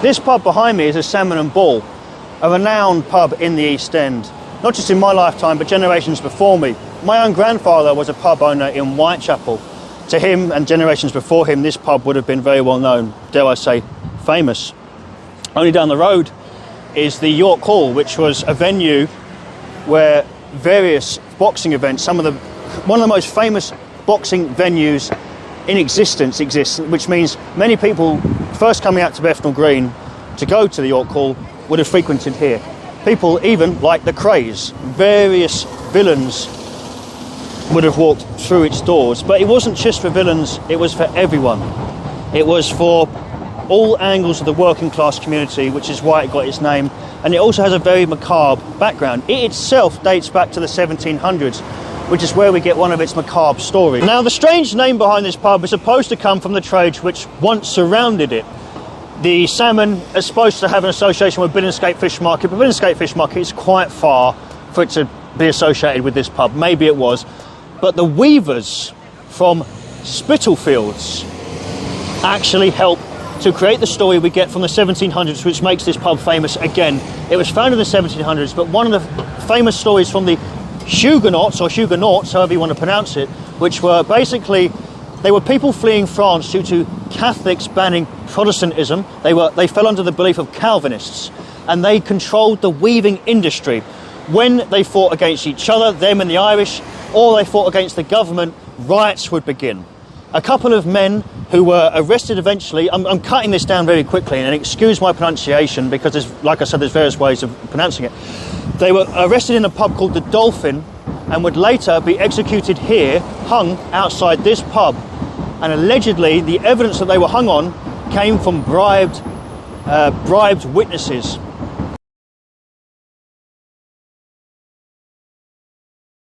This pub behind me is a Salmon Ball, a renowned pub in the East End. Not just in my lifetime, but generations before me. My own grandfather was a pub owner in Whitechapel. To him and generations before him, this pub would have been very well known, dare I say, famous. Only down the road is the York Hall, which was a venue where various boxing events, one of the most famous boxing venues in existence exists, which means many people first coming out to Bethnal Green to go to the York Hall would have frequented here. People even like the Craze, various villains would have walked through its doors, but it wasn't just for villains, it was for everyone. It was for all angles of the working class community, which is why it got its name, and it also has a very macabre background. It itself dates back to the 1700s, which is where we get one of its macabre stories. Now, the strange name behind this pub is supposed to come from the trade which once surrounded it. The salmon is supposed to have an association with Billingsgate Fish Market, but Billingsgate Fish Market is quite far for it to be associated with this pub. Maybe it was. But the weavers from Spitalfields actually helped to create the story we get from the 1700s, which makes this pub famous again. It was founded in the 1700s, but one of the famous stories from the Huguenots, or Huguenots, however you want to pronounce it, which were basically, they were people fleeing France due to Catholics banning Protestantism. They fell under the belief of Calvinists, and they controlled the weaving industry. When they fought against each other, them and the Irish, or they fought against the government, riots would begin. A couple of men who were arrested eventually, I'm cutting this down very quickly, and excuse my pronunciation because, like I said, there's various ways of pronouncing it. They were arrested in a pub called the Dolphin and would later be executed here, hung outside this pub. And allegedly, the evidence that they were hung on came from bribed witnesses.